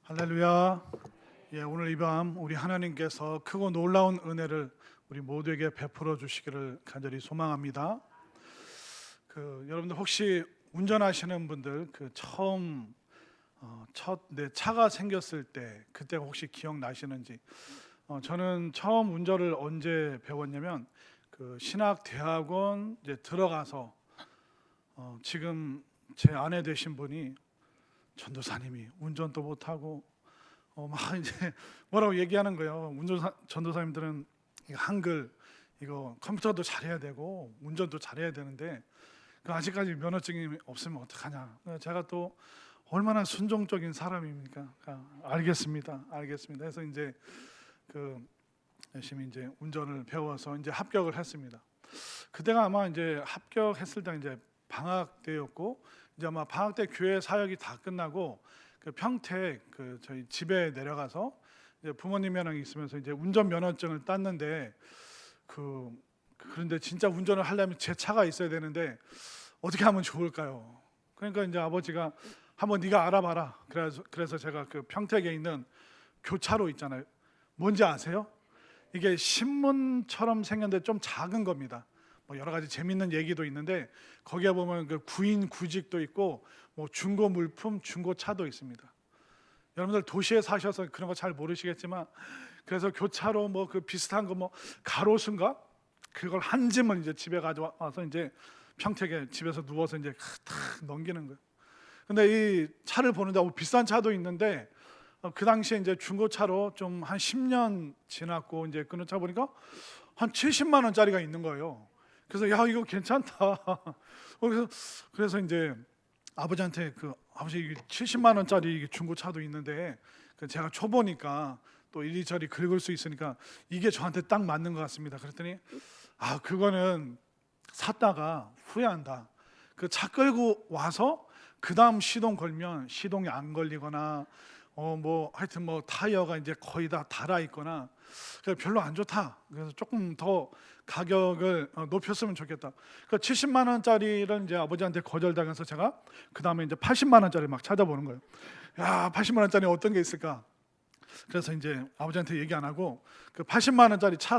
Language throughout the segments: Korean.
할렐루야. 오늘 이 밤 우리 하나님께서 크고 놀라운 은혜를 우리 모두에게 베풀어 주시기를 간절히 소망합니다. 여러분들 혹시 운전하시는 분들 처음 첫 내 차가 생겼을 때 그때 혹시 기억나시는지? 저는 처음 운전을 언제 배웠냐면 신학대학원 이제 들어가서 지금 제 아내 되신 분이 전도사님이 운전도 못하고 막 이제 뭐라고 얘기하는 거예요. 전도사님들은 이거 한글 이거 컴퓨터도 잘해야 되고 운전도 잘해야 되는데 아직까지 면허증이 없으면 어떡하냐. 제가 또 얼마나 순종적인 사람입니까? 알겠습니다. 그래서 이제 열심히 이제 운전을 배워서 이제 합격을 했습니다. 그때가 아마 이제 합격했을 때 이제 방학 때였고, 이제 아마 방학 때 교회 사역이 다 끝나고 평택 저희 집에 내려가서 이제 부모님이랑 있으면서 이제 운전 면허증을 땄는데 그런데 진짜 운전을 하려면 제 차가 있어야 되는데 어떻게 하면 좋을까요? 그러니까 이제 아버지가 한번 네가 알아봐라. 그래서 제가 평택에 있는 교차로 있잖아요. 뭔지 아세요? 이게 신문처럼 생겼는데 좀 작은 겁니다. 뭐 여러 가지 재밌는 얘기도 있는데 거기에 보면 구인 구직도 있고 뭐 중고 물품, 중고차도 있습니다. 여러분들 도시에 사셔서 그런 거 잘 모르시겠지만 그래서 교차로 뭐 비슷한 거 뭐 가로수인가 그걸 한 짐을 이제 집에 가져와서 이제 평택에 집에서 누워서 이제 탁 넘기는 거예요. 근데 이 차를 보는데 비싼 차도 있는데 그 당시에 이제 중고차로 좀 한 10년 지났고 이제 끊은 차 보니까 한 70만 원짜리가 있는 거예요. 그래서 야 이거 괜찮다. 그래서 이제 아버지한테 아버지 70만 원짜리 중고차도 있는데 제가 초보니까 또 이리저리 긁을 수 있으니까 이게 저한테 딱 맞는 것 같습니다. 그랬더니 그거는 샀다가 후회한다. 차 끌고 와서 그 다음 시동 걸면 시동이 안 걸리거나 뭐 하여튼 뭐 타이어가 이제 거의 다 닳아 있거나 별로 안 좋다. 그래서 조금 더 가격을 높였으면 좋겠다. 70만 원짜리를 이제 아버지한테 거절당해서 제가 그 다음에 이제 80만 원짜리 막 찾아보는 거예요. 야, 80만 원짜리 어떤 게 있을까? 그래서 이제 아버지한테 얘기 안 하고 80만 원짜리 차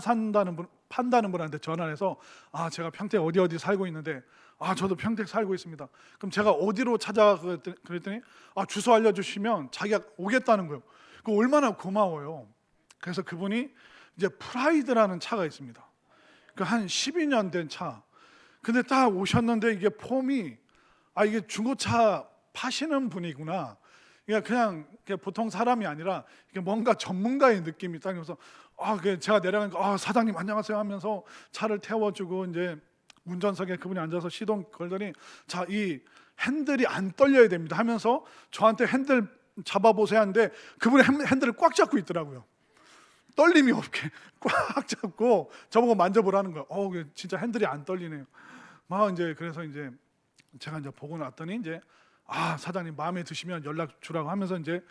판다는 분한테 전화를 해서 제가 평택 어디 살고 있는데 저도 평택 살고 있습니다. 그럼 제가 어디로 찾아 그랬더니 주소 알려주시면 자기가 오겠다는 거예요. 얼마나 고마워요. 그래서 그분이 이제 프라이드라는 차가 있습니다. 한 12년 된 차. 근데 딱 오셨는데 이게 폼이 이게 중고차 파시는 분이구나. 그냥 보통 사람이 아니라 이게 뭔가 전문가의 느낌이 딱 나서 제가 내려가니까 사장님 안녕하세요 하면서 차를 태워주고 이제 운전석에 그분이 앉아서 시동 걸더니 이 핸들이 안 떨려야 됩니다 하면서 저한테 핸들 잡아보세요 하는데 그분이 핸들을 꽉 잡고 있더라고요. 떨림이 없게 꽉 잡고 저보고 만져보라는 거예요. 진짜 핸들이 안 떨리네요. 그래서 이제 제가 이제 보고 났더니 이제 사장님 마음에 드시면 연락 주라고 하면서 이제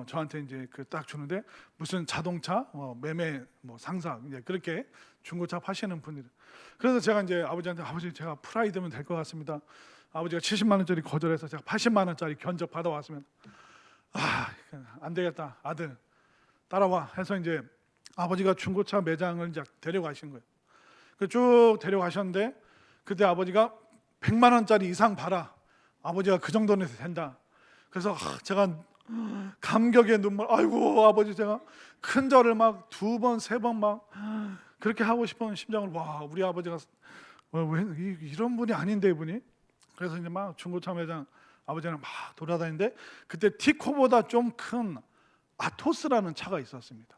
저한테 이제 딱 주는데 무슨 자동차 매매 상사 이제 그렇게 중고차 파시는 분들. 그래서 제가 이제 아버지한테 아버지 제가 프라이드면 될 것 같습니다. 아버지가 70만 원짜리 거절해서 제가 80만 원짜리 견적 받아왔으면 안 되겠다 아들 따라와 해서 이제 아버지가 중고차 매장을 이제 데려가신 거예요. 쭉 데려가셨는데 그때 아버지가 100만 원짜리 이상 봐라. 아버지가 그 정도는 된다. 그래서 제가 감격의 눈물. 아이고 아버지 제가 큰 절을 막 2번 3번 막 그렇게 하고 싶은 심정을 우리 아버지가 왜 이런 분이 아닌데 이분이. 그래서 이제 막 중고차 매장 아버지랑 막 돌아다니는데 그때 티코보다 좀 큰 아토스라는 차가 있었습니다.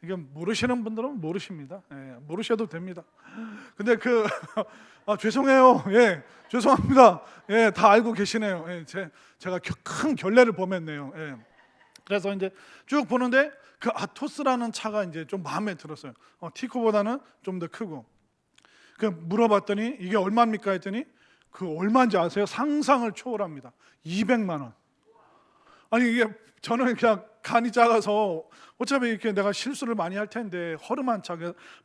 이게 모르시는 분들은 모르십니다. 모르셔도 됩니다. 근데 죄송해요. 죄송합니다. 다 알고 계시네요. 제가 큰 결례를 범했네요. 그래서 이제 쭉 보는데 아토스라는 차가 이제 좀 마음에 들었어요. 티코보다는 좀 더 크고. 물어봤더니 이게 얼마입니까 했더니 얼마인지 아세요? 상상을 초월합니다. 200만 원. 이게 저는 그냥 간이 작아서 어차피 이렇게 내가 실수를 많이 할 텐데 허름한 차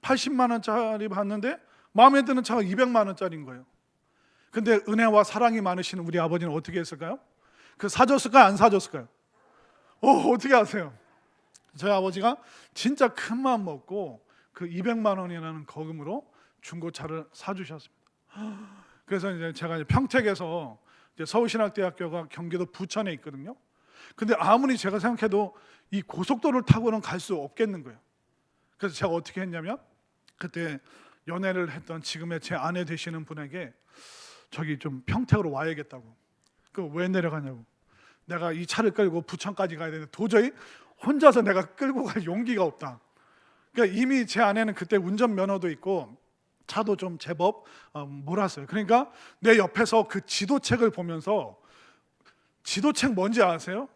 80만 원짜리 봤는데 마음에 드는 차가 200만 원짜리인 거예요. 근데 은혜와 사랑이 많으신 우리 아버지는 어떻게 했을까요? 사줬을까요? 안 사줬을까요? 어떻게 아세요? 저희 아버지가 진짜 큰 마음 먹고 그 200만 원이라는 거금으로 중고차를 사주셨습니다. 그래서 이제 제가 이제 평택에서 이제 서울신학대학교가 경기도 부천에 있거든요. 근데 아무리 제가 생각해도 이 고속도로를 타고는 갈 수 없겠는 거예요. 그래서 제가 어떻게 했냐면 그때 연애를 했던 지금의 제 아내 되시는 분에게 저기 좀 평택으로 와야겠다고. 그 왜 내려가냐고. 내가 이 차를 끌고 부천까지 가야 되는데 도저히 혼자서 내가 끌고 갈 용기가 없다. 그러니까 이미 제 아내는 그때 운전면허도 있고 차도 좀 제법 몰았어요. 그러니까 내 옆에서 그 지도책을 보면서, 지도책 뭔지 아세요?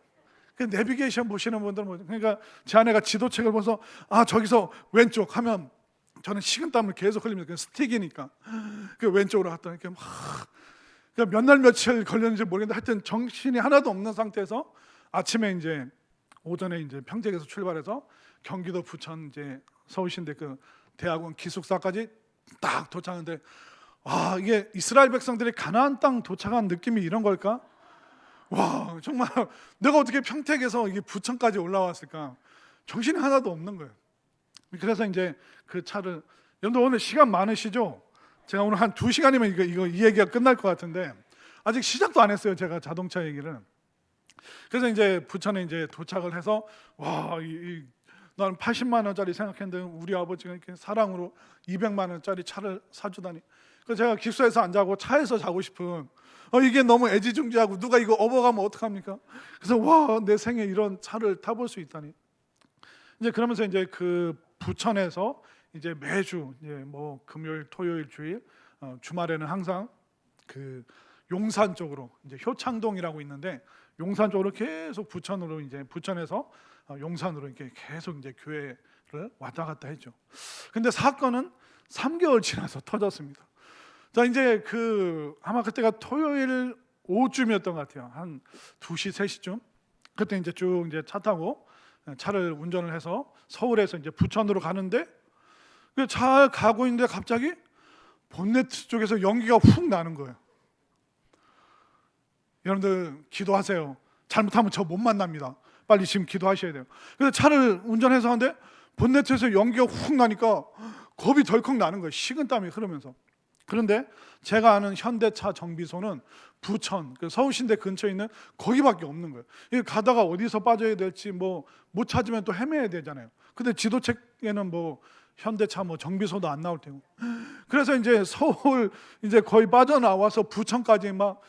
그 내비게이션 보시는 분들은 그러니까 제 아내가 지도책을 보면서 저기서 왼쪽 하면 저는 식은땀을 계속 흘립니다. 스틱이니까 그 왼쪽으로 갔다 이렇게 막 몇 날 며칠 걸렸는지 모르겠는데 하여튼 정신이 하나도 없는 상태에서 아침에 이제 오전에 이제 평택에서 출발해서 경기도 부천 이제 서울신대 그 대학원 기숙사까지 딱 도착하는데 이게 이스라엘 백성들이 가나안 땅 도착한 느낌이 이런 걸까? 와, 정말 내가 어떻게 평택에서 이게 부천까지 올라왔을까? 정신이 하나도 없는 거예요. 그래서 이제 그 차를, 여러분들 오늘 시간 많으시죠? 제가 오늘 한 2시간이면 이 얘기가 끝날 것 같은데 아직 시작도 안 했어요. 제가 자동차 얘기를. 그래서 이제 부천에 이제 도착을 해서 나는 80만 원짜리 생각했는데 우리 아버지가 이렇게 사랑으로 200만 원짜리 차를 사주다니. 그래서 제가 기숙사에서 안 자고 차에서 자고 싶은, 이게 너무 애지중지하고 누가 이거 업어가면 어떡합니까? 그래서 내 생에 이런 차를 타볼 수 있다니. 이제 그러면서 이제 그 부천에서 이제 매주 이제 뭐 금요일, 토요일, 주일, 주말에는 항상 그 용산 쪽으로 이제 효창동이라고 있는데 용산 쪽으로 계속 부천으로 이제 부천에서 용산으로 이렇게 계속 이제 교회를 왔다 갔다 했죠. 근데 사건은 3개월 지나서 터졌습니다. 자, 이제 아마 그때가 토요일 오후쯤이었던 것 같아요. 한 2시, 3시쯤. 그때 이제 쭉 이제 차 타고 차를 운전을 해서 서울에서 이제 부천으로 가는데 그 차 가고 있는데 갑자기 본네트 쪽에서 연기가 훅 나는 거예요. 여러분들 기도하세요. 잘못하면 저 못 만납니다. 빨리 지금 기도하셔야 돼요. 그래서 차를 운전해서 하는데 본네트에서 연기가 훅 나니까 겁이 덜컥 나는 거예요. 식은땀이 흐르면서. 그런데 제가 아는 현대차 정비소는 부천, 서울신대 근처에 있는 거기밖에 없는 거예요. 이게 가다가 어디서 빠져야 될지 못 찾으면 또 헤매야 되잖아요. 근데 지도책에는 현대차 정비소도 안 나올 테고. 그래서 이제 서울 이제 거의 빠져나와서 부천까지 막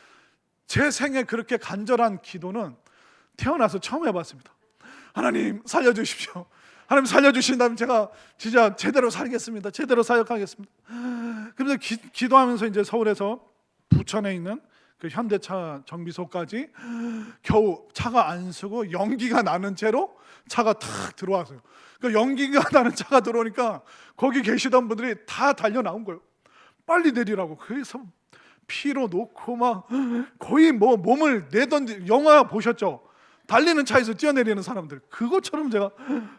제 생에 그렇게 간절한 기도는 태어나서 처음 해봤습니다. 하나님 살려주십시오. 하나님 살려주신다면 제가 진짜 제대로 살겠습니다. 제대로 사역하겠습니다. 그래서 기도하면서 이제 서울에서 부천에 있는 그 현대차 정비소까지 겨우 차가 안 서고 연기가 나는 채로 차가 탁 들어왔어요. 그 연기가 나는 차가 들어오니까 거기 계시던 분들이 다 달려 나온 거예요. 빨리 내리라고. 그래서 피로 놓고 막 거의 몸을 내던지, 영화 보셨죠? 달리는 차에서 뛰어내리는 사람들, 그것처럼 제가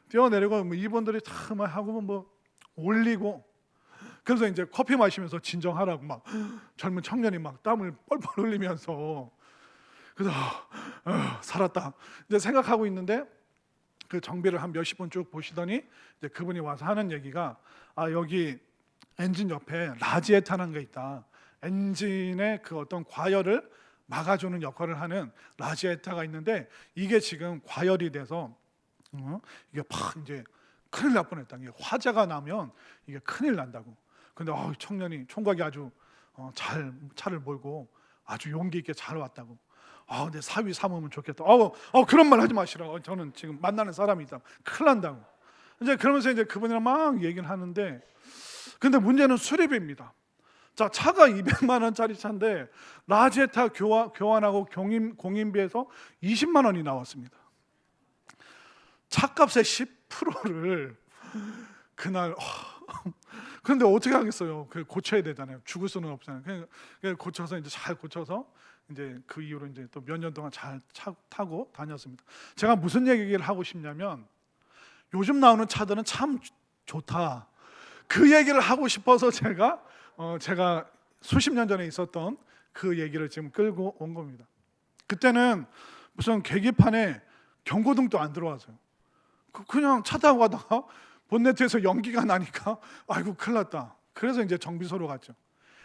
뛰어내리고 이분들이 다 막 하고 올리고. 그래서 이제 커피 마시면서 진정하라고 막 젊은 청년이 막 땀을 뻘뻘 흘리면서. 그래서 살았다 이제 생각하고 있는데 그 정비를 한 몇십 분 쭉 보시더니 이제 그분이 와서 하는 얘기가 여기 엔진 옆에 라지에타라는 게 있다. 엔진의 그 어떤 과열을 막아주는 역할을 하는 라지에타가 있는데 이게 지금 과열이 돼서 이게 팍 이제 큰일 날 뻔했다. 이게 화재가 나면 이게 큰일 난다고. 근데 청년이 총각이 아주 잘 차를 몰고 아주 용기 있게 잘 왔다고. 내 사위 삼으면 좋겠다. 그런 말 하지 마시라고. 저는 지금 만나는 사람이 있다. 큰일 난다고. 이제 그러면서 이제 그분이랑 막 얘기를 하는데, 근데 문제는 수리비입니다. 자, 차가 200만 원짜리 차인데 라지에타 교환하고 공인비에서 20만 원이 나왔습니다. 차값의 10%를 그날. 그런데 어떻게 하겠어요? 고쳐야 되잖아요. 죽을 수는 없잖아요. 그냥 고쳐서 이제 잘 고쳐서 이제 그 이후로 이제 또 몇 년 동안 잘 타고 다녔습니다. 제가 무슨 얘기를 하고 싶냐면 요즘 나오는 차들은 참 좋다. 그 얘기를 하고 싶어서 제가 수십 년 전에 있었던 그 얘기를 지금 끌고 온 겁니다. 그때는 무슨 계기판에 경고등도 안 들어와서요. 그냥 차 타고 가다가 본네트에서 연기가 나니까 아이고 큰일 났다. 그래서 이제 정비소로 갔죠.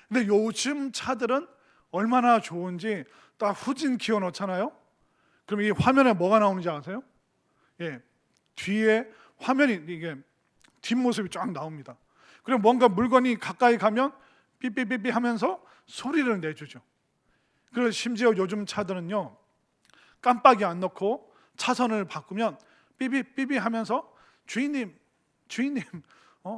근데 요즘 차들은 얼마나 좋은지 딱 후진 기어 넣잖아요. 그럼 이 화면에 뭐가 나오는지 아세요? 예, 뒤에 화면이 이게 뒷모습이 쫙 나옵니다. 그리고 뭔가 물건이 가까이 가면 삐삐삐삐 하면서 소리를 내주죠. 그리고 심지어 요즘 차들은요, 깜빡이 안 넣고 차선을 바꾸면 삐삐삐삐 하면서 주인님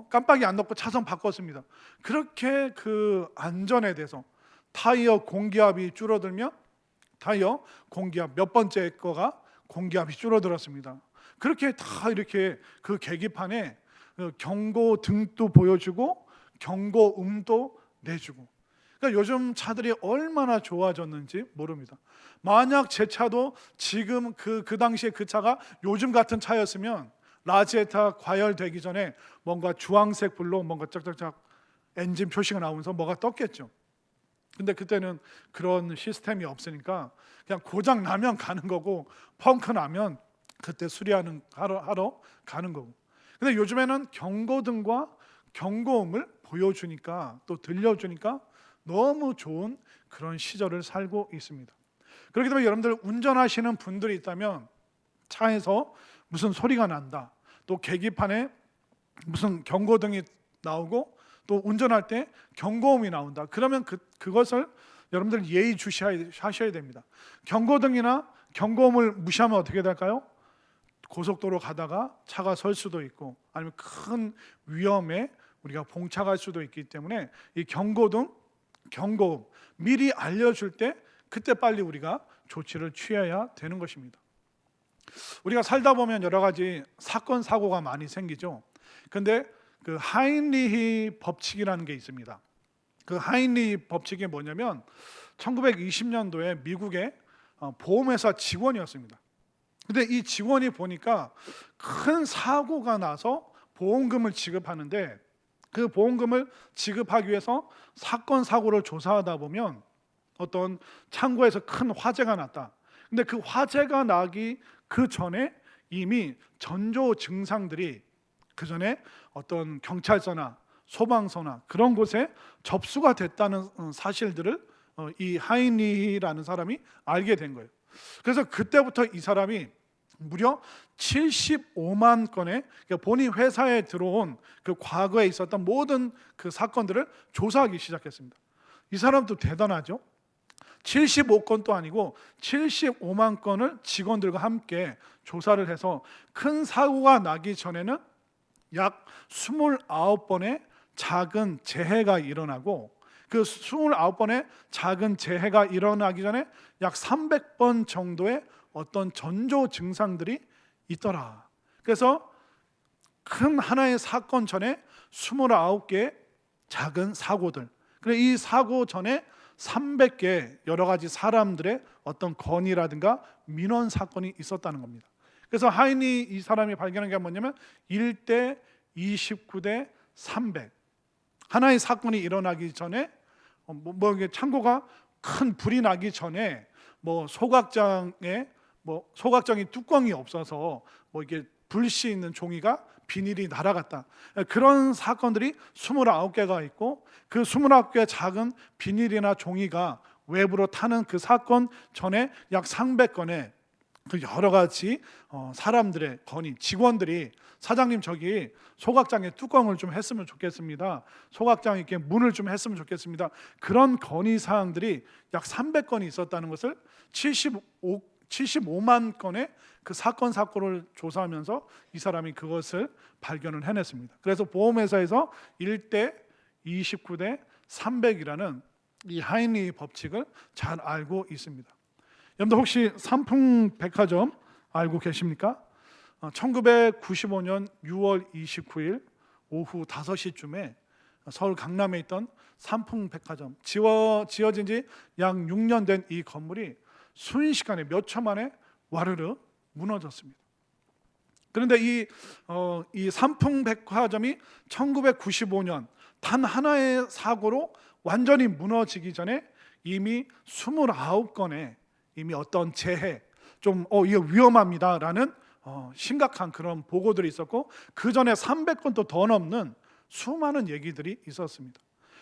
깜빡이 안 넣고 차선 바꿨습니다. 그렇게 그 안전에 대해서 타이어 공기압이 줄어들면 타이어 공기압 몇 번째 거가 공기압이 줄어들었습니다. 그렇게 다 이렇게 그 계기판에 경고등도 보여주고 경고음도 내주고. 그러니까 요즘 차들이 얼마나 좋아졌는지 모릅니다. 만약 제 차도 지금 그 당시에 그 차가 요즘 같은 차였으면 라지에타 과열되기 전에 뭔가 주황색 불로 뭔가 짝짝짝 엔진 표시가 나오면서 뭐가 떴겠죠. 근데 그때는 그런 시스템이 없으니까 그냥 고장 나면 가는 거고 펑크 나면 그때 수리하러 가는 거고. 근데 요즘에는 경고등과 경고음을 보여주니까 또 들려주니까 너무 좋은 그런 시절을 살고 있습니다. 그렇기 때문에 여러분들 운전하시는 분들이 있다면 차에서 무슨 소리가 난다, 또 계기판에 무슨 경고등이 나오고 또 운전할 때 경고음이 나온다. 그러면 그것을 여러분들 예의주시하셔야 됩니다. 경고등이나 경고음을 무시하면 어떻게 될까요? 고속도로 가다가 차가 설 수도 있고 아니면 큰 위험에 우리가 봉착할 수도 있기 때문에 이 경고등, 경고음 미리 알려줄 때 그때 빨리 우리가 조치를 취해야 되는 것입니다. 우리가 살다 보면 여러 가지 사건 사고가 많이 생기죠. 근데 그 하인리히 법칙이라는 게 있습니다. 그 하인리히 법칙이 뭐냐면 1920년도에 미국의 보험회사 직원이었습니다. 근데 이 직원이 보니까 큰 사고가 나서 보험금을 지급하는데 그 보험금을 지급하기 위해서 사건 사고를 조사하다 보면 어떤 창고에서 큰 화재가 났다. 근데 그 화재가 나기 그 전에 이미 전조 증상들이 그 전에 어떤 경찰서나 소방서나 그런 곳에 접수가 됐다는 사실들을 이 하인리히라는 사람이 알게 된 거예요. 그래서 그때부터 이 사람이 무려 75만 건의 본인 회사에 들어온 그 과거에 있었던 모든 그 사건들을 조사하기 시작했습니다. 이 사람도 대단하죠. 75건도 아니고 75만 건을 직원들과 함께 조사를 해서 큰 사고가 나기 전에는 약 29번의 작은 재해가 일어나고 그 29번의 작은 재해가 일어나기 전에 약 300번 정도의 어떤 전조 증상들이 있더라. 그래서 큰 하나의 사건 전에 29개의 작은 사고들, 그래 이 사고 전에 300개 여러 가지 사람들의 어떤 건의라든가 민원 사건이 있었다는 겁니다. 그래서 하인이 이 사람이 발견한 게 뭐냐면 1대 29대 300 하나의 사건이 일어나기 전에 창고가 큰 불이 나기 전에 소각장이 뚜껑이 없어서 이게 불씨 있는 종이가 비닐이 날아갔다. 그런 사건들이 29개가 있고 그 29개의 작은 비닐이나 종이가 외부로 타는 그 사건 전에 약 300건의 그 여러 가지 사람들의 건의, 직원들이 사장님 저기 소각장에 뚜껑을 좀 했으면 좋겠습니다. 소각장에 이렇게 문을 좀 했으면 좋겠습니다. 그런 건의 사항들이 약 300건이 있었다는 것을 75만 건의 그 사건을 조사하면서 이 사람이 그것을 발견을 해냈습니다. 그래서 보험회사에서 1대 29대 300이라는 이 하인리 법칙을 잘 알고 있습니다. 여러분들 혹시 삼풍백화점 알고 계십니까? 1995년 6월 29일 오후 5시쯤에 서울 강남에 있던 삼풍백화점 지어진 지 약 6년 된 이 건물이 순식간에 몇 초 만에 와르르 무너졌습니다. 그런데 이 삼풍백화점이 1995년 단 하나의 사고로 완전히 무너지기 전에 이미 29건의 이미 어떤 재해, 좀 이거 위험합니다라는 심각한 그런 보고들이 있었고, 그 전에 300건도 더 넘는 수많은 얘기들이 있었습니다.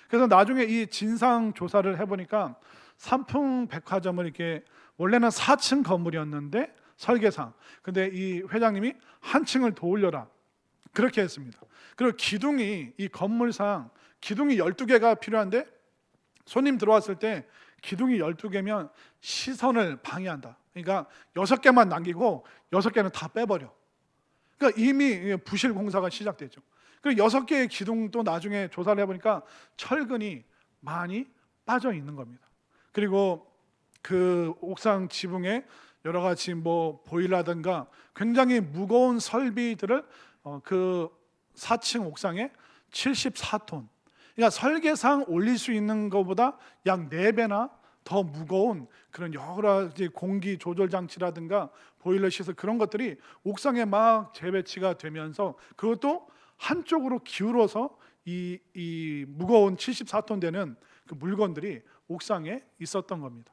그래서 나중에 이 진상 조사를 해보니까 삼풍백화점을 이렇게 원래는 4층 건물이었는데 설계상, 근데 이 회장님이 한 층을 더 올려라 그렇게 했습니다. 그리고 기둥이, 이 건물상 기둥이 12개가 필요한데 손님 들어왔을 때 기둥이 12개면 시선을 방해한다. 그러니까 6개만 남기고 6개는 다 빼버려. 그러니까 이미 부실 공사가 시작되죠. 그리고 6개의 기둥도 나중에 조사를 해보니까 철근이 많이 빠져 있는 겁니다. 그리고 그 옥상 지붕에 여러 가지 뭐 보일러라든가 굉장히 무거운 설비들을 그 4층 옥상에 74톤, 그러니까 설계상 올릴 수 있는 것보다 약 4배나 더 무거운 그런 여러 가지 공기 조절 장치라든가 보일러 시설, 그런 것들이 옥상에 막 재배치가 되면서 그것도 한쪽으로 기울어서 이 무거운 74톤 되는 그 물건들이 옥상에 있었던 겁니다.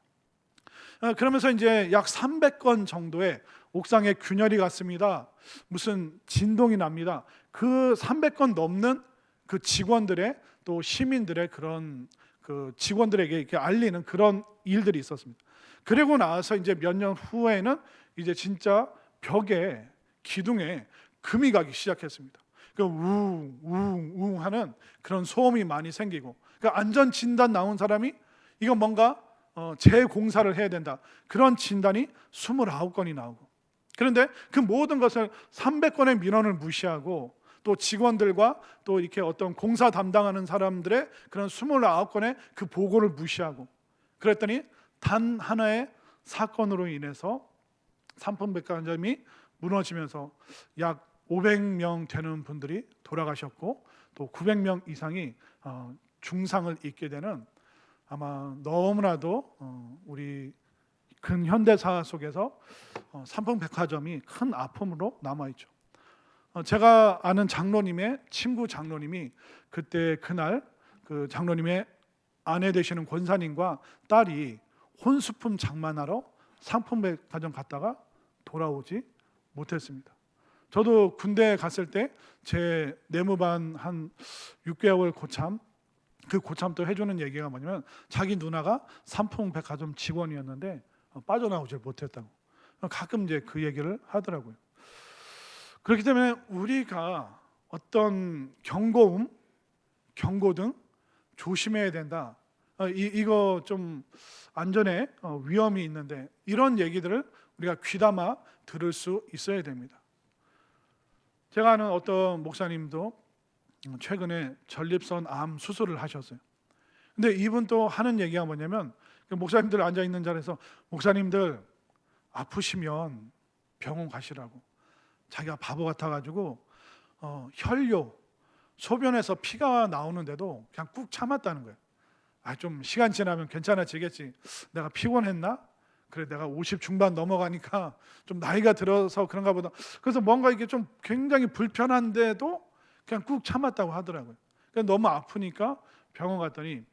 그러면서 이제 약 300건 정도의 옥상에 균열이 갔습니다. 무슨 진동이 납니다. 그 300건 넘는 그 직원들의, 또 시민들의 그런 그 직원들에게 이렇게 알리는 그런 일들이 있었습니다. 그리고 나서 이제 몇 년 후에는 이제 진짜 벽에, 기둥에 금이 가기 시작했습니다. 그 우웅 하는 그런 소음이 많이 생기고, 그 안전 진단 나온 사람이 이거 뭔가 재공사를 해야 된다, 그런 진단이 29건이 나오고, 그런데 그 모든 것을 300건의 민원을 무시하고 또 직원들과 또 이렇게 어떤 공사 담당하는 사람들의 그런 29건의 그 보고를 무시하고, 그랬더니 단 하나의 사건으로 인해서 삼풍백화점이 무너지면서 약 500명 되는 분들이 돌아가셨고, 또 900명 이상이 중상을 입게 되는, 아마 너무나도 우리 근현대사 속에서 삼풍백화점이 큰 아픔으로 남아있죠. 제가 아는 장로님의 친구 장로님이 그때 그날 그 장로님의 아내 되시는 권사님과 딸이 혼수품 장만하러 삼풍백화점 갔다가 돌아오지 못했습니다. 저도 군대 갔을 때 제 내무반 한 6개월 고참, 그 고참도 해주는 얘기가 뭐냐면 자기 누나가 삼풍백화점 직원이었는데 빠져나오질 못했다고 가끔 이제 그 얘기를 하더라고요. 그렇기 때문에 우리가 어떤 경고음, 경고등 조심해야 된다. 이거 좀 안전에 위험이 있는데, 이런 얘기들을 우리가 귀담아 들을 수 있어야 됩니다. 제가 아는 어떤 목사님도 최근에 전립선 암 수술을 하셨어요. 근데 이분 또 하는 얘기가 뭐냐면, 목사님들 앉아 있는 자리에서 목사님들 아프시면 병원 가시라고. 자기가 바보 같아가지고 혈뇨, 소변에서 피가 나오는데도 그냥 꾹 참았다는 거예요. 좀 시간 지나면 괜찮아지겠지. 내가 피곤했나? 그래, 내가 50 중반 넘어가니까 좀 나이가 들어서 그런가 보다. 그래서 뭔가 이게 좀 굉장히 불편한데도 그냥 꾹 참았다고 하더라고요. 너무 아프니까 병원 갔더니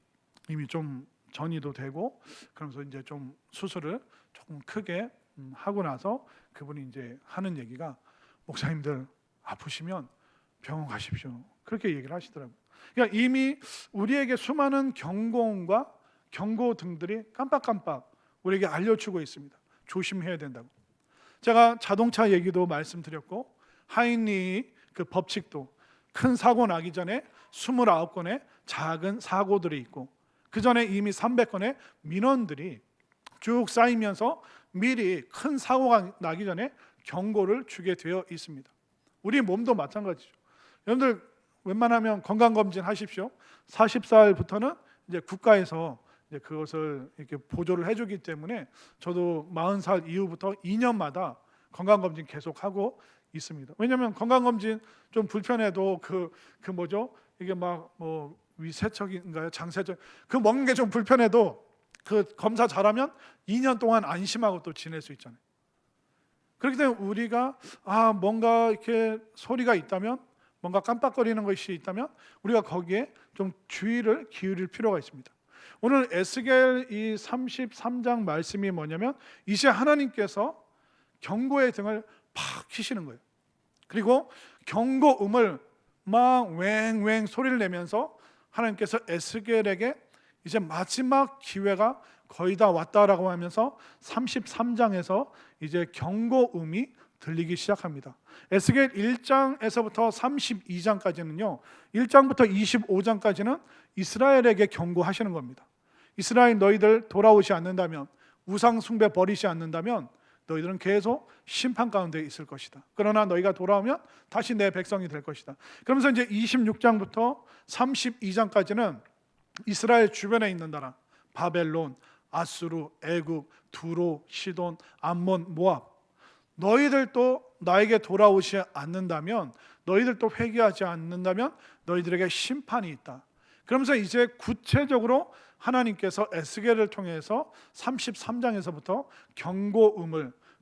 이미 좀 전이도 되고, 그러면서 이제 좀 수술을 조금 크게 하고 나서 그분이 이제 하는 얘기가, 목사님들 아프시면 병원 가십시오, 그렇게 얘기를 하시더라고요. 그러니까 이미 우리에게 수많은 경고음과 경고 등들이 깜빡깜빡 우리에게 알려주고 있습니다. 조심해야 된다고. 제가 자동차 얘기도 말씀드렸고, 하인리 그 법칙도 큰 사고 나기 전에 29건의 작은 사고들이 있고, 그 전에 이미 300건의 민원들이 쭉 쌓이면서 미리 큰 사고가 나기 전에 경고를 주게 되어 있습니다. 우리 몸도 마찬가지죠. 여러분들 웬만하면 건강검진 하십시오. 40살부터는 이제 국가에서 이제 그것을 이렇게 보조를 해주기 때문에 저도 40살 이후부터 2년마다 건강검진 계속 하고 있습니다. 왜냐하면 건강검진 좀 불편해도 그 뭐죠? 이게 막 뭐 위세척인가요? 장세척, 그 먹는 게 좀 불편해도 그 검사 잘하면 2년 동안 안심하고 또 지낼 수 있잖아요. 그렇기 때문에 우리가 뭔가 이렇게 소리가 있다면, 뭔가 깜빡거리는 것이 있다면 우리가 거기에 좀 주의를 기울일 필요가 있습니다. 오늘 에스겔 이 33장 말씀이 뭐냐면, 이제 하나님께서 경고의 등을 팍 켜시는 거예요. 그리고 경고음을 막 웽웽 소리를 내면서 하나님께서 에스겔에게 이제 마지막 기회가 거의 다 왔다라고 하면서 33장에서 이제 경고음이 들리기 시작합니다. 에스겔 1장에서부터 32장까지는요, 1장부터 25장까지는 이스라엘에게 경고하시는 겁니다. 이스라엘 너희들 돌아오지 않는다면, 우상 숭배 버리지 않는다면 너희들은 계속 심판 가운데 있을 것이다. 그러나 너희가 돌아오면 다시 내 백성이 될 것이다. 그러면서 이제 26장부터 32장까지는 이스라엘 주변에 있는 나라, 바벨론, 아수르, 애굽, 두로, 시돈, 암몬, 모압, 너희들도 나에게 돌아오지 않는다면, 너희들도 회개하지 않는다면 너희들에게 심판이 있다. 그러면서 이제 구체적으로 하나님께서 에스겔을 통해서 33장에서부터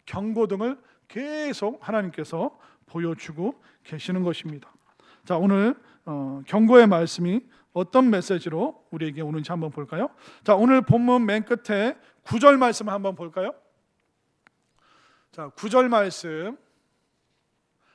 경고등을 계속 하나님께서 보여주고 계시는 것입니다. 자, 오늘 경고의 말씀이 어떤 메시지로 우리에게 오는지 한번 볼까요? 자, 오늘 본문 맨 끝에 9절 말씀을 한번 볼까요? 자, 9절 말씀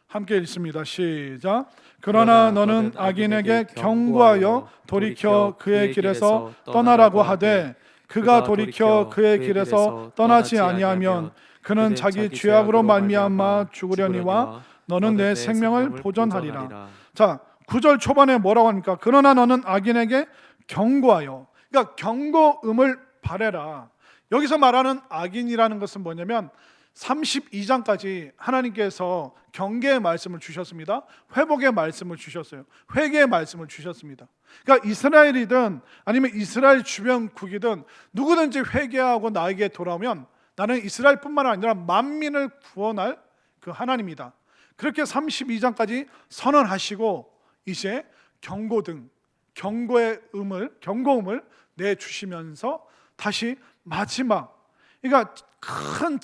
함께 읽습니다. 시작. 그러나 너는 악인에게 경고하여 돌이켜 그의 길에서 떠나라고 하되 그가 돌이켜 그의 길에서 떠나지 아니하면 그는 자기 죄악으로 말미암아 죽으려니와 너는 내 생명을 보존하리라. 자, 9절 초반에 뭐라고 합니까? 그러나 너는 악인에게 경고하여, 그러니까 경고음을 바래라. 여기서 말하는 악인이라는 것은 뭐냐면 32장까지 하나님께서 경계의 말씀을 주셨습니다. 회복의 말씀을 주셨어요. 회개의 말씀을 주셨습니다. 그러니까 이스라엘이든 아니면 이스라엘 주변국이든 누구든지 회개하고 나에게 돌아오면 나는 이스라엘뿐만 아니라 만민을 구원할 그 하나님이다. 그렇게 32장까지 선언하시고 이제 경고음을 내주시면서 다시 마지막, 그러니까 큰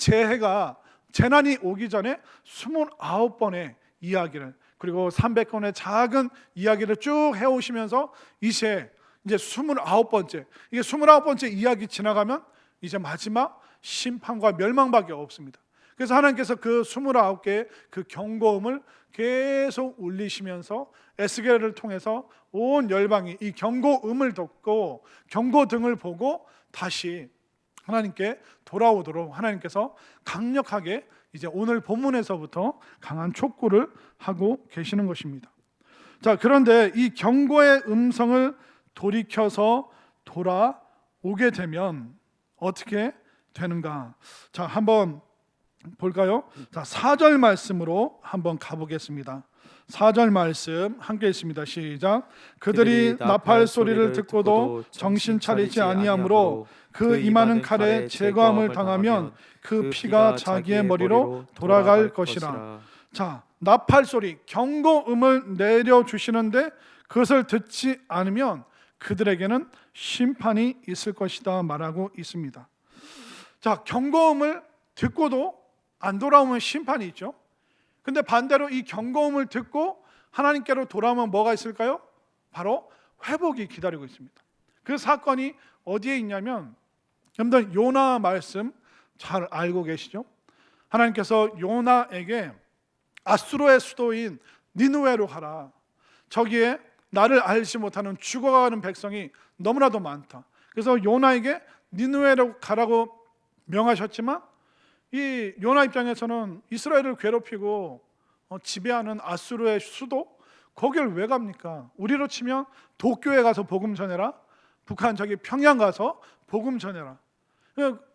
재난이 오기 전에 29번의 이야기를, 그리고 300건의 작은 이야기를 쭉 해오시면서 이제 29번째, 이게 29번째 이야기 지나가면 이제 마지막 심판과 멸망밖에 없습니다. 그래서 하나님께서 그 29개의 그 경고음을 계속 울리시면서 에스겔을 통해서 온 열방이 이 경고음을 듣고 경고등을 보고 다시 하나님께 돌아오도록 하나님께서 강력하게 이제 오늘 본문에서부터 강한 촉구를 하고 계시는 것입니다. 자, 그런데 이 경고의 음성을 돌이켜서 돌아오게 되면 어떻게 되는가? 자, 한번 볼까요? 자, 4절 말씀으로 한번 가보겠습니다. 4절 말씀 함께 있습니다. 시작. 그들이 나팔 소리를 듣고도 정신 차리지 아니하므로 그 임하는 칼에 제거함을 당하면 그 피가 자기의 머리로 돌아갈 것이라. 자, 나팔 소리, 경고음을 내려주시는데 그것을 듣지 않으면 그들에게는 심판이 있을 것이다 말하고 있습니다. 자, 경고음을 듣고도 안 돌아오면 심판이 있죠. 근데 반대로 이 경고음을 듣고 하나님께로 돌아오면 뭐가 있을까요? 바로 회복이 기다리고 있습니다. 그 사건이 어디에 있냐면, 여러분들 요나 말씀 잘 알고 계시죠? 하나님께서 요나에게 아수르의 수도인 니느웨로 가라. 저기에 나를 알지 못하는 죽어가는 백성이 너무나도 많다. 그래서 요나에게 니느웨로 가라고 명하셨지만 이 요나 입장에서는 이스라엘을 괴롭히고 지배하는 아수르의 수도, 거기를 왜 갑니까? 우리로 치면 도쿄에 가서 복음 전해라, 북한 저기 평양 가서 복음 전해라.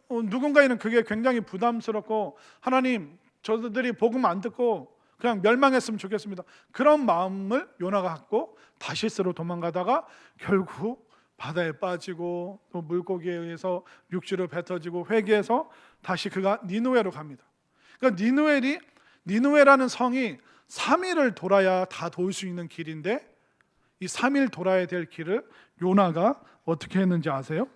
누군가에는 그게 굉장히 부담스럽고 하나님 저들이 복음 안 듣고 그냥 멸망했으면 좋겠습니다, 그런 마음을 요나가 갖고 다시스로 도망가다가 결국 바다에 빠지고 또 물고기에 의해서 육지로 뱉어지고 회개해서 다시 그가 니느웨로 갑니다. 그러니까 니느웨라는 성이 3일을 돌아야 다 도울 수 있는 길인데 이 3일 돌아야 될 길을 요나가 어떻게 했는지 아세요?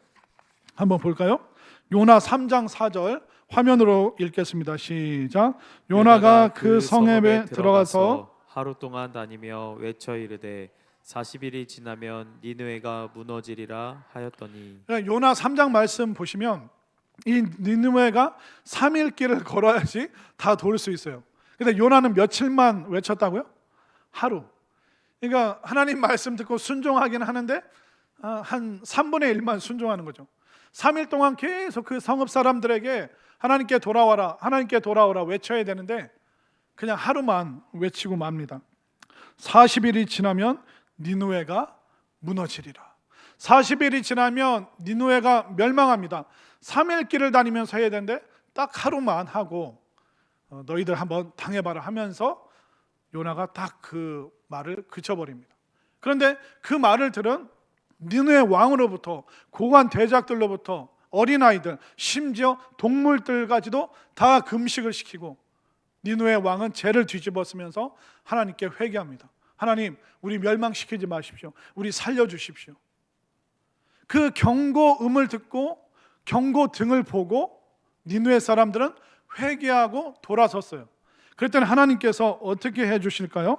한번 볼까요? 요나 3장 4절 화면으로 읽겠습니다. 시작. 요나가 그 성읍에 들어가서 하루 동안 다니며 외쳐 이르되 40일이 지나면 니느웨가 무너지리라 하였더니. 요나 3장 말씀 보시면 이 니느웨가 3일 길을 걸어야지 다 돌 수 있어요. 근데 요나는 며칠만 외쳤다고요? 하루. 그러니까 하나님 말씀 듣고 순종하긴 하는데 한 3분의 1만 순종하는 거죠. 3일 동안 계속 그 성읍 사람들에게 하나님께 돌아와라, 하나님께 돌아오라 외쳐야 되는데 그냥 하루만 외치고 맙니다. 40일이 지나면 니느웨가 무너지리라. 40일이 지나면 니느웨가 멸망합니다. 3일 길을 다니면서 해야 되는데 딱 하루만 하고 너희들 한번 당해봐라 하면서 요나가 딱 그 말을 그쳐버립니다. 그런데 그 말을 들은 니느웨 왕으로부터 고관 대작들로부터 어린아이들 심지어 동물들까지도 다 금식을 시키고 니느웨 왕은 죄를 뒤집어 쓰면서 하나님께 회개합니다. 하나님, 우리 멸망시키지 마십시오. 우리 살려주십시오. 그 경고음을 듣고 경고등을 보고 니느웨 사람들은 회개하고 돌아섰어요. 그랬더니 하나님께서 어떻게 해주실까요?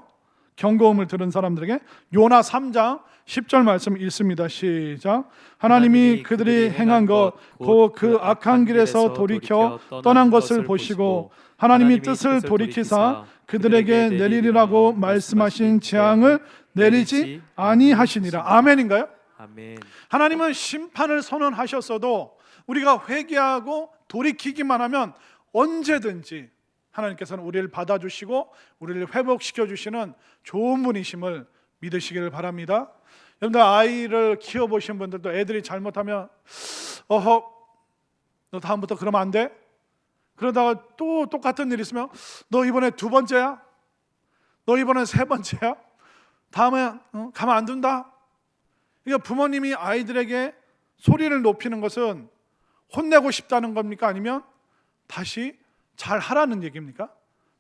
경고음을 들은 사람들에게 요나 3장 10절 말씀 읽습니다. 시작. 하나님이 그들이 행한 것 곧 그 악한 길에서 돌이켜 떠난 것을 보시고 하나님이 뜻을 돌이키사 그들에게 내리리라고 말씀하신 재앙을 내리지 아니하시니라. 아멘인가요? 아멘. 하나님은 심판을 선언하셨어도 우리가 회개하고 돌이키기만 하면 언제든지 하나님께서는 우리를 받아주시고 우리를 회복시켜 주시는 좋은 분이심을 믿으시기를 바랍니다. 여러분들 아이를 키워보신 분들도 애들이 잘못하면 너 다음부터 그러면 안 돼? 그러다가 또 똑같은 일 있으면 너 이번에 2번째야? 너 이번엔 3번째야? 다음에 가만 안 둔다? 그러니까 부모님이 아이들에게 소리를 높이는 것은 혼내고 싶다는 겁니까? 아니면 다시 잘 하라는 얘기입니까?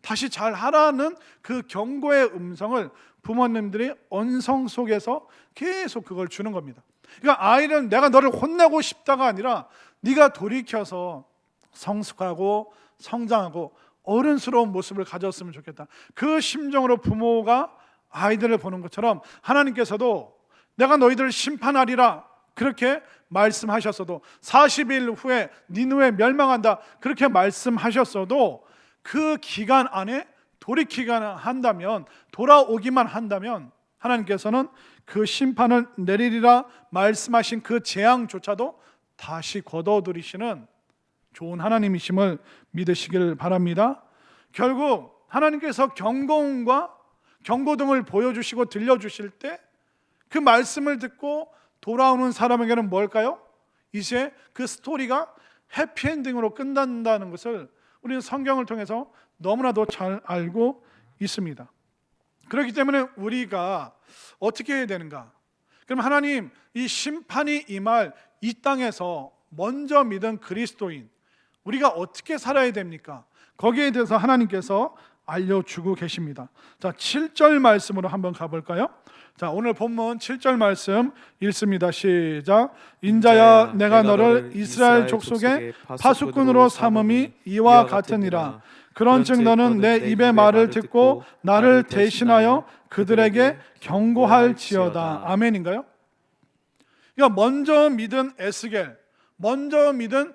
다시 잘 하라는 그 경고의 음성을 부모님들이 언성 속에서 계속 그걸 주는 겁니다. 그러니까 아이는 내가 너를 혼내고 싶다가 아니라 네가 돌이켜서 성숙하고 성장하고 어른스러운 모습을 가졌으면 좋겠다. 그 심정으로 부모가 아이들을 보는 것처럼 하나님께서도 내가 너희들을 심판하리라 그렇게 말씀하셨어도 40일 후에 니느웨 멸망한다 그렇게 말씀하셨어도 그 기간 안에 돌이키기만 한다면, 돌아오기만 한다면 하나님께서는 그 심판을 내리리라 말씀하신 그 재앙조차도 다시 거둬들이시는 좋은 하나님이심을 믿으시길 바랍니다. 결국 하나님께서 경고음과 경고등을 보여주시고 들려주실 때 그 말씀을 듣고 돌아오는 사람에게는 뭘까요? 이제 그 스토리가 해피엔딩으로 끝난다는 것을 우리는 성경을 통해서 너무나도 잘 알고 있습니다. 그렇기 때문에 우리가 어떻게 해야 되는가? 그럼 하나님, 이 심판이 임할 이 땅에서 먼저 믿은 그리스도인 우리가 어떻게 살아야 됩니까? 거기에 대해서 하나님께서 알려주고 계십니다. 자, 7절 말씀으로 한번 가볼까요? 자, 오늘 본문 7절 말씀 읽습니다. 시작. 인자야 내가 너를 이스라엘 족속의 파수꾼으로 삼음이 이와 같으니라. 그런즉 너는 내 입의 말을 듣고 나를 대신하여 그들에게 경고할지어다. 아멘인가요? 그러니까 먼저 믿은 에스겔, 먼저 믿은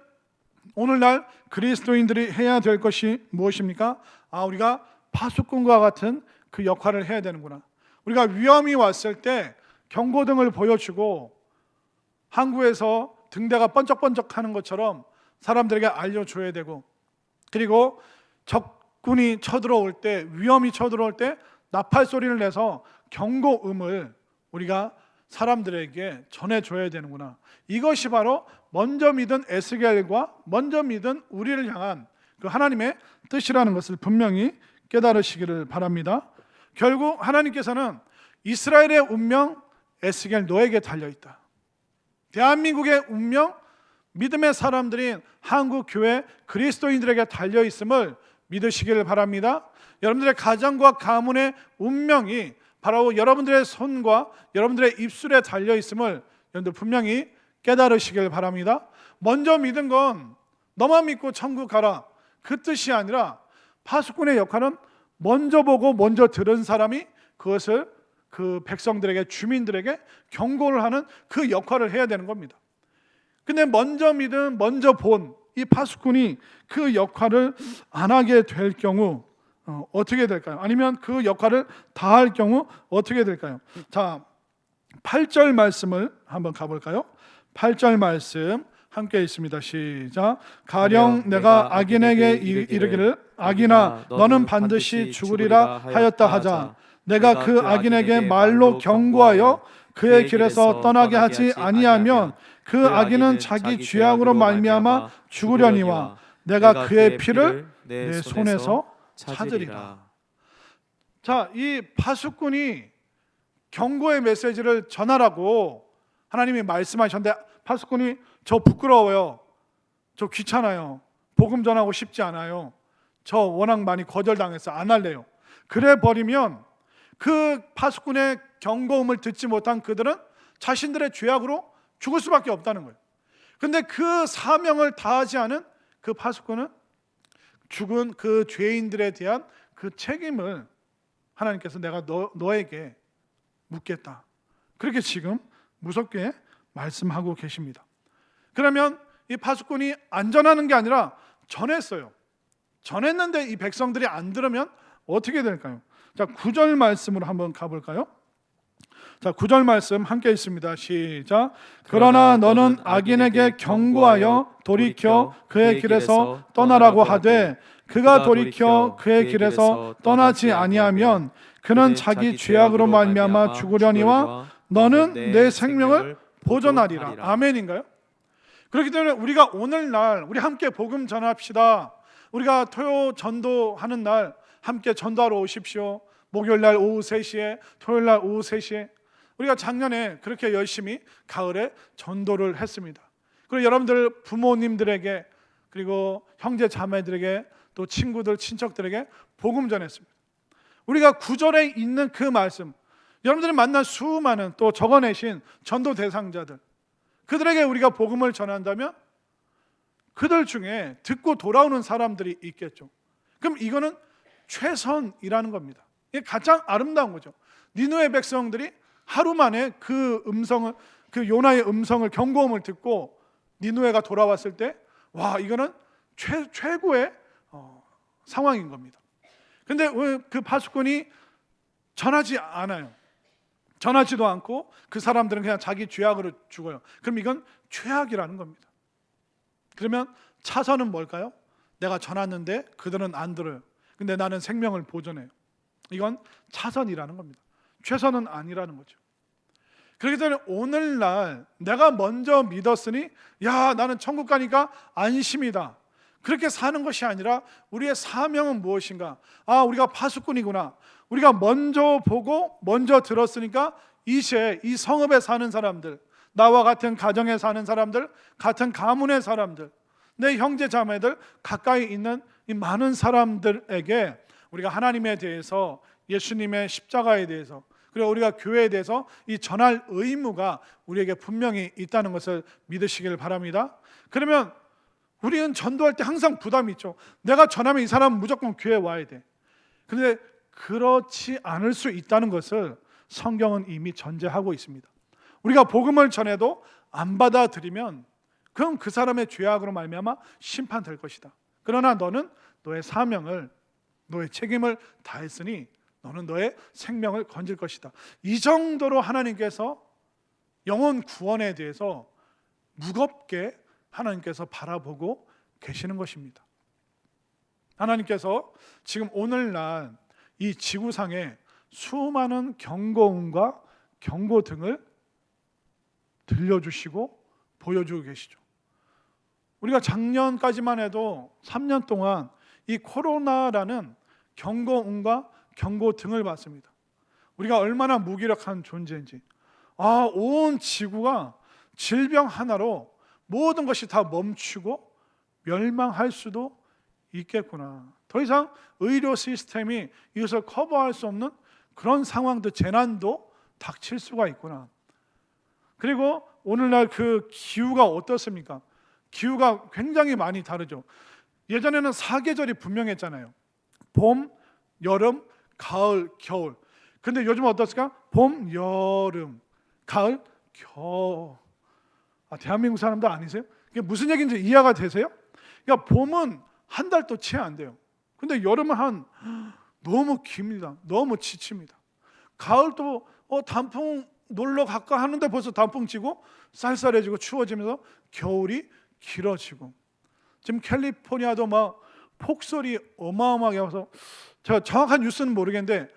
오늘날 그리스도인들이 해야 될 것이 무엇입니까? 우리가 파수꾼과 같은 그 역할을 해야 되는구나. 우리가 위험이 왔을 때 경고등을 보여주고 항구에서 등대가 번쩍번쩍하는 것처럼 사람들에게 알려줘야 되고, 그리고 적군이 쳐들어올 때, 위험이 쳐들어올 때 나팔 소리를 내서 경고음을 우리가 사람들에게 전해줘야 되는구나. 이것이 바로 먼저 믿은 에스겔과 먼저 믿은 우리를 향한 그 하나님의 뜻이라는 것을 분명히 깨달으시기를 바랍니다. 결국 하나님께서는 이스라엘의 운명, 에스겔 너에게 달려있다. 대한민국의 운명, 믿음의 사람들인 한국교회 그리스도인들에게 달려있음을 믿으시기를 바랍니다. 여러분들의 가정과 가문의 운명이 바로 여러분들의 손과 여러분들의 입술에 달려있음을 여러분들 분명히 깨달으시길 바랍니다. 먼저 믿은 건 너만 믿고 천국 가라 그 뜻이 아니라 파수꾼의 역할은 먼저 보고 먼저 들은 사람이 그것을 그 백성들에게, 주민들에게 경고를 하는 그 역할을 해야 되는 겁니다. 근데 먼저 믿은, 먼저 본 이 파수꾼이 그 역할을 안 하게 될 경우 어떻게 될까요? 아니면 그 역할을 다 할 경우 어떻게 될까요? 자, 8절 말씀을 한번 가볼까요? 8절 말씀 함께 있습니다. 시작. 가령 내가 악인에게 이르기를 악인아 너는 반드시 죽으리라 하였다 하자. 내가 그 악인에게 말로 경고하여 그의 길에서 떠나게 하지 아니하면 그 악인은 자기 죄악으로 말미암아 죽으려니와 내가 그의 피를 내 손에서 찾으리라. 자, 이 파수꾼이 경고의 메시지를 전하라고 하나님이 말씀하셨는데 파수꾼이 저 부끄러워요. 저 귀찮아요. 복음 전하고 싶지 않아요. 저 워낙 많이 거절당해서 안 할래요. 그래 버리면 그 파수꾼의 경고음을 듣지 못한 그들은 자신들의 죄악으로 죽을 수밖에 없다는 거예요. 근데 그 사명을 다하지 않은 그 파수꾼은 죽은 그 죄인들에 대한 그 책임을 하나님께서 내가 너에게 묻겠다. 그렇게 지금 무섭게 말씀하고 계십니다. 그러면 이 파수꾼이 안 전하는 게 아니라 전했어요. 전했는데 이 백성들이 안 들으면 어떻게 될까요? 자, 9절 말씀으로 한번 가볼까요? 자, 9절 말씀 함께 있습니다. 시작. 그러나 너는 악인에게 경고하여 돌이켜 그의 길에서 떠나라고 하되 그가 돌이켜 그의 길에서 떠나지 아니하면 그는 자기 죄악으로 말미암아 죽으려니와 너는 내 생명을 보존하리라. 아멘인가요? 그렇기 때문에 우리가 오늘날 우리 함께 복음 전합시다. 우리가 토요 전도하는 날 함께 전도하러 오십시오. 목요일날 오후 3시에 토요일날 오후 3시에 우리가 작년에 그렇게 열심히 가을에 전도를 했습니다. 그리고 여러분들 부모님들에게 그리고 형제 자매들에게 또 친구들 친척들에게 복음 전했습니다. 우리가 9절에 있는 그 말씀 여러분들이 만난 수많은 또 적어내신 전도 대상자들 그들에게 우리가 복음을 전한다면 그들 중에 듣고 돌아오는 사람들이 있겠죠. 그럼 이거는 최선이라는 겁니다. 이게 가장 아름다운 거죠. 니느웨 백성들이 하루 만에 그 음성을 그 요나의 음성을 경고음을 듣고 니느웨가 돌아왔을 때 와 이거는 최고의 상황인 겁니다. 근데 왜 그 파수꾼이 전하지 않아요? 전하지도 않고 그 사람들은 그냥 자기 죄악으로 죽어요. 그럼 이건 죄악이라는 겁니다. 그러면 차선은 뭘까요? 내가 전했는데 그들은 안 들어요. 근데 나는 생명을 보존해요. 이건 차선이라는 겁니다. 최선은 아니라는 거죠. 그렇기 때문에 오늘날 내가 먼저 믿었으니 야 나는 천국 가니까 안심이다. 그렇게 사는 것이 아니라 우리의 사명은 무엇인가? 아 우리가 파수꾼이구나. 우리가 먼저 보고 먼저 들었으니까 이제 이 성읍에 사는 사람들 나와 같은 가정에 사는 사람들 같은 가문의 사람들 내 형제 자매들 가까이 있는 이 많은 사람들에게 우리가 하나님에 대해서 예수님의 십자가에 대해서 그리고 우리가 교회에 대해서 이 전할 의무가 우리에게 분명히 있다는 것을 믿으시길 바랍니다. 그러면 우리는 전도할 때 항상 부담이 있죠. 내가 전하면 이 사람은 무조건 교회에 와야 돼. 그런데 그렇지 않을 수 있다는 것을 성경은 이미 전제하고 있습니다. 우리가 복음을 전해도 안 받아들이면 그럼 그 사람의 죄악으로 말미암아 심판될 것이다. 그러나 너는 너의 사명을 너의 책임을 다했으니 너는 너의 생명을 건질 것이다. 이 정도로 하나님께서 영혼 구원에 대해서 무겁게 하나님께서 바라보고 계시는 것입니다. 하나님께서 지금 오늘날 이 지구상에 수많은 경고음과 경고 등을 들려주시고 보여주고 계시죠. 우리가 작년까지만 해도 3년 동안 이 코로나라는 경고음과 경고 등을 봤습니다. 우리가 얼마나 무기력한 존재인지 온 지구가 질병 하나로 모든 것이 다 멈추고 멸망할 수도 있겠구나. 더 이상 의료 시스템이 이것을 커버할 수 없는 그런 상황도 재난도 닥칠 수가 있구나. 그리고 오늘날 그 기후가 어떻습니까? 기후가 굉장히 많이 다르죠. 예전에는 사계절이 분명했잖아요. 봄, 여름, 가을, 겨울. 근데 요즘 어떻습니까? 봄, 여름, 가을, 겨울. 대한민국 사람들 아니세요? 이게 무슨 얘기인지 이해가 되세요? 그러니까 봄은 한 달도 채 안 돼요. 근데 여름은 너무 깁니다. 너무 지칩니다. 가을도 단풍 놀러 갈까 하는데 벌써 단풍 지고 쌀쌀해지고 추워지면서 겨울이 길어지고, 지금 캘리포니아도 막 폭설이 어마어마하게 와서, 제가 정확한 뉴스는 모르겠는데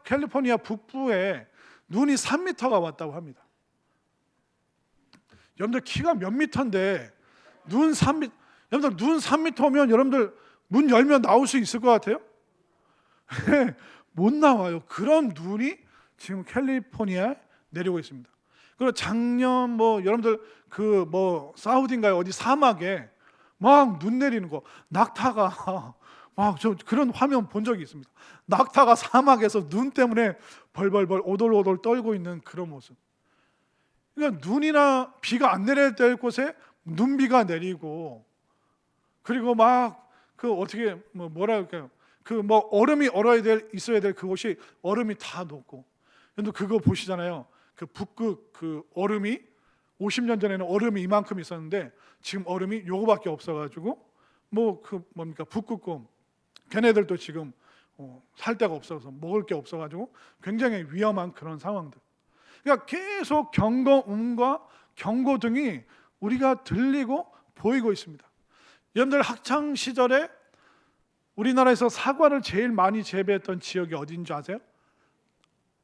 캘리포니아 북부에 눈이 3m가 왔다고 합니다. 여러분들 키가 몇 미터인데 눈 3m, 여러분들 눈 3m면 여러분들 문 열면 나올 수 있을 것 같아요? 못 나와요. 그런 눈이 지금 캘리포니아에 내리고 있습니다. 그리고 작년 여러분들 사우디인가요? 어디 사막에 막 눈 내리는 거, 낙타가 막 그런 화면 본 적이 있습니다. 낙타가 사막에서 눈 때문에 벌벌벌 오돌오돌 떨고 있는 그런 모습. 그러니까 눈이나 비가 안 내려야 될 곳에 눈비가 내리고, 그리고 막 어떻게 뭐랄까요? 얼음이 있어야 될 그곳이 얼음이 다 녹고. 근데 그거 보시잖아요. 그 북극 얼음이 50년 전에는 얼음이 이만큼 있었는데 지금 얼음이 요거밖에 없어가지고 북극곰 걔네들도 지금 살 데가 없어서 먹을 게 없어가지고 굉장히 위험한 그런 상황들. 그러니까 계속 경고음과 경고등이 우리가 들리고 보이고 있습니다. 여러분들 학창 시절에 우리나라에서 사과를 제일 많이 재배했던 지역이 어딘 줄 아세요?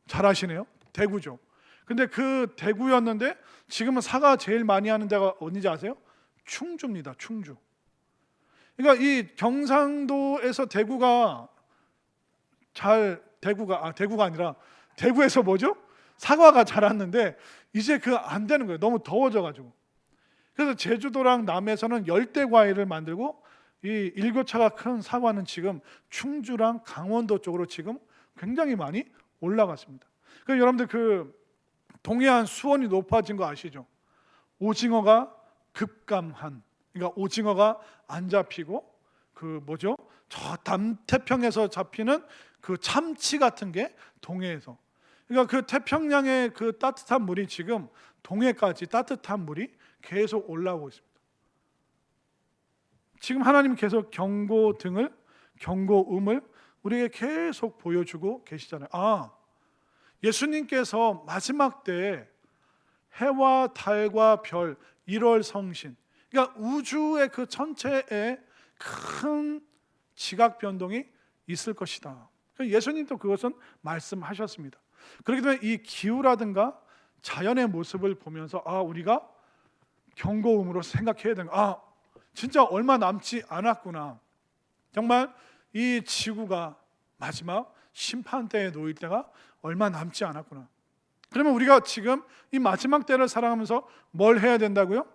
잘 아시네요. 대구죠. 근데 그 대구였는데 지금은 사과 제일 많이 하는 데가 어딘지 아세요? 충주입니다. 충주. 그러니까 이 경상도에서 대구가 아니라 대구에서 사과가 자랐는데 이제 안 되는 거예요. 너무 더워져가지고. 그래서 제주도랑 남해에서는 열대 과일을 만들고, 이 일교차가 큰 사과는 지금 충주랑 강원도 쪽으로 지금 굉장히 많이 올라갔습니다. 그래서 여러분들 동해안 수온이 높아진 거 아시죠? 오징어가 급감한, 그러니까 오징어가 안 잡히고 저 남태평에서 잡히는 참치 같은 게 동해에서, 그러니까 태평양의 따뜻한 물이 지금 동해까지 따뜻한 물이 계속 올라오고 있습니다. 지금 하나님 계속 경고음을 우리에게 계속 보여주고 계시잖아요. 예수님께서 마지막 때에 해와 달과 별 1월 성신, 그러니까 우주의 전체에 큰 지각 변동이 있을 것이다. 예수님도 그것은 말씀하셨습니다. 그렇기 때문에 이 기후라든가 자연의 모습을 보면서 우리가 경고음으로 생각해야 되는 진짜 얼마 남지 않았구나. 정말 이 지구가 마지막 심판 때에 놓일 때가 얼마 남지 않았구나. 그러면 우리가 지금 이 마지막 때를 살아가면서 뭘 해야 된다고요?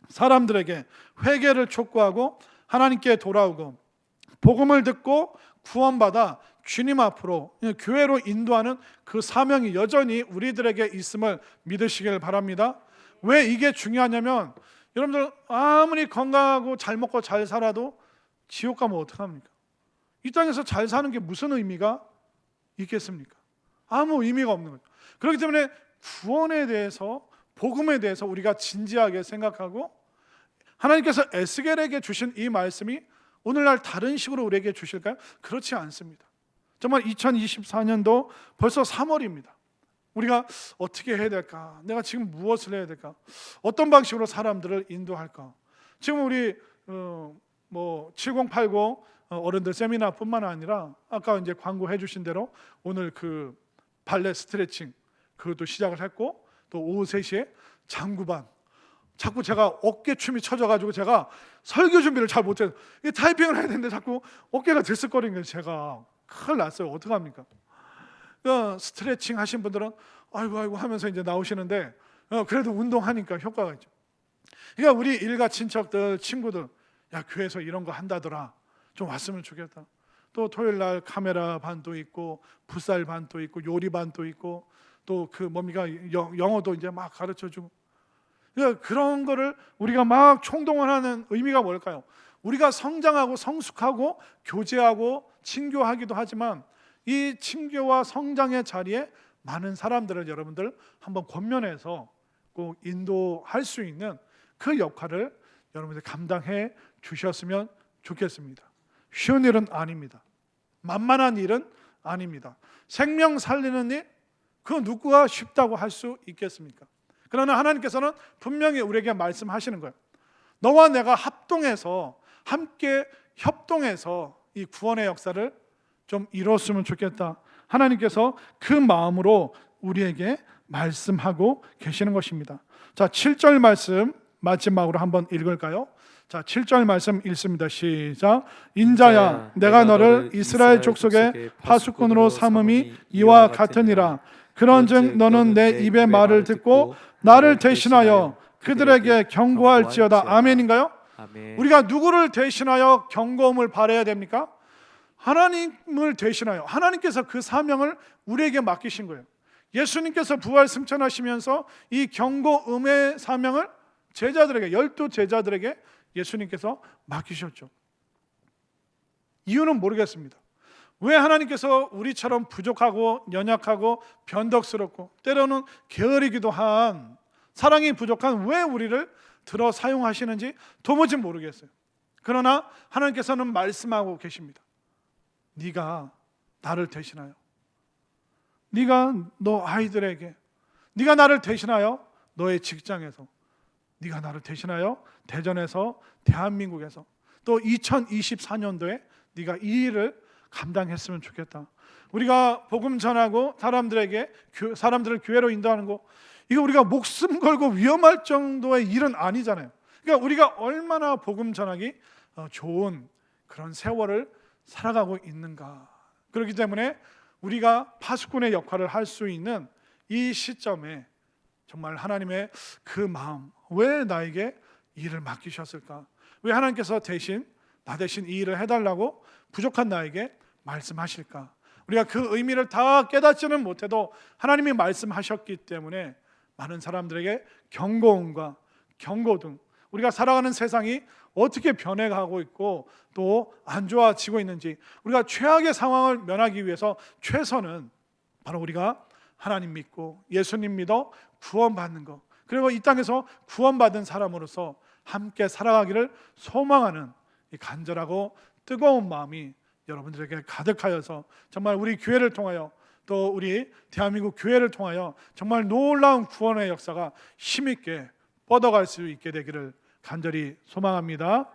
사람들에게 회개를 촉구하고 하나님께 돌아오고 복음을 듣고 구원받아 주님 앞으로 교회로 인도하는 그 사명이 여전히 우리들에게 있음을 믿으시길 바랍니다. 왜 이게 중요하냐면, 여러분들 아무리 건강하고 잘 먹고 잘 살아도 지옥 가면 어떡합니까? 이 땅에서 잘 사는 게 무슨 의미가 있겠습니까? 아무 의미가 없는 거죠. 그렇기 때문에 구원에 대해서, 복음에 대해서 우리가 진지하게 생각하고, 하나님께서 에스겔에게 주신 이 말씀이 오늘날 다른 식으로 우리에게 주실까요? 그렇지 않습니다. 정말 2024년도 벌써 3월입니다. 우리가 어떻게 해야 될까? 내가 지금 무엇을 해야 될까? 어떤 방식으로 사람들을 인도할까? 지금 우리 7080 어른들 세미나뿐만 아니라 아까 이제 광고해 주신 대로 오늘 발레 스트레칭 그것도 시작을 했고, 또 오후 3시에 장구반. 자꾸 제가 어깨춤이 쳐져가지고 제가 설교 준비를 잘 못해요. 타이핑을 해야 되는데 자꾸 어깨가 들썩거리는 거예요. 제가 큰일 났어요. 어떡합니까? 스트레칭 하신 분들은 아이고 하면서 이제 나오시는데 그래도 운동하니까 효과가 있죠. 그러니까 우리 일가 친척들, 친구들, 교회에서 이런 거 한다더라, 좀 왔으면 좋겠다. 또 토요일 날 카메라 반도 있고 풋살 반도 있고 요리 반도 있고 또 영어도 이제 막 가르쳐주고, 그러니까 그런 거를 우리가 막 총동원하는 의미가 뭘까요? 우리가 성장하고 성숙하고 교제하고 친교하기도 하지만 이 친교와 성장의 자리에 많은 사람들을 여러분들 한번 권면해서 꼭 인도할 수 있는 그 역할을 여러분들 감당해 주셨으면 좋겠습니다. 쉬운 일은 아닙니다. 만만한 일은 아닙니다. 생명 살리는 일, 그 누구가 쉽다고 할 수 있겠습니까? 그러나 하나님께서는 분명히 우리에게 말씀하시는 거예요. 너와 내가 합동해서, 함께 협동해서 이 구원의 역사를 좀 이뤘으면 좋겠다. 하나님께서 그 마음으로 우리에게 말씀하고 계시는 것입니다. 자, 7절 말씀 마지막으로 한번 읽을까요? 자, 7절 말씀 읽습니다. 시작. 인자야, 내가 너를 이스라엘 족속의 파수꾼으로 삼음이 이와 같으니라. 그런즉 너는 내 입의 말을 듣고 나를 대신하여 그들에게 경고할지어다. 아멘인가요? 아멘. 우리가 누구를 대신하여 경고음을 발해야 됩니까? 하나님을 대신하여, 하나님께서 그 사명을 우리에게 맡기신 거예요. 예수님께서 부활 승천하시면서 이 경고음의 사명을 제자들에게, 12 제자들에게 예수님께서 맡기셨죠. 이유는 모르겠습니다. 왜 하나님께서 우리처럼 부족하고 연약하고 변덕스럽고 때로는 게으르기도 한, 사랑이 부족한 왜 우리를 들어 사용하시는지 도무지 모르겠어요. 그러나 하나님께서는 말씀하고 계십니다. 네가 나를 대신하여, 네가 너 아이들에게, 네가 나를 대신하여 너의 직장에서, 네가 나를 대신하여 대전에서, 대한민국에서, 또 2024년도에 네가 이 일을 감당했으면 좋겠다. 우리가 복음 전하고 사람들을 교회로 인도하는 거, 이거 우리가 목숨 걸고 위험할 정도의 일은 아니잖아요. 그러니까 우리가 얼마나 복음 전하기 좋은 그런 세월을 살아가고 있는가. 그렇기 때문에 우리가 파수꾼의 역할을 할 수 있는 이 시점에 정말 하나님의 그 마음, 왜 나에게 이 일을 맡기셨을까? 왜 하나님께서 나 대신 이 일을 해달라고 부족한 나에게 말씀하실까? 우리가 그 의미를 다 깨닫지는 못해도 하나님이 말씀하셨기 때문에 많은 사람들에게 경고음과 경고등, 우리가 살아가는 세상이 어떻게 변해가고 있고 또 안 좋아지고 있는지, 우리가 최악의 상황을 면하기 위해서 최선은 바로 우리가 하나님 믿고 예수님 믿어 구원받는 것, 그리고 이 땅에서 구원받은 사람으로서 함께 살아가기를 소망하는 이 간절하고 뜨거운 마음이 여러분들에게 가득하여서 정말 우리 교회를 통하여, 또 우리 대한민국 교회를 통하여 정말 놀라운 구원의 역사가 힘있게 뻗어갈 수 있게 되기를 간절히 소망합니다.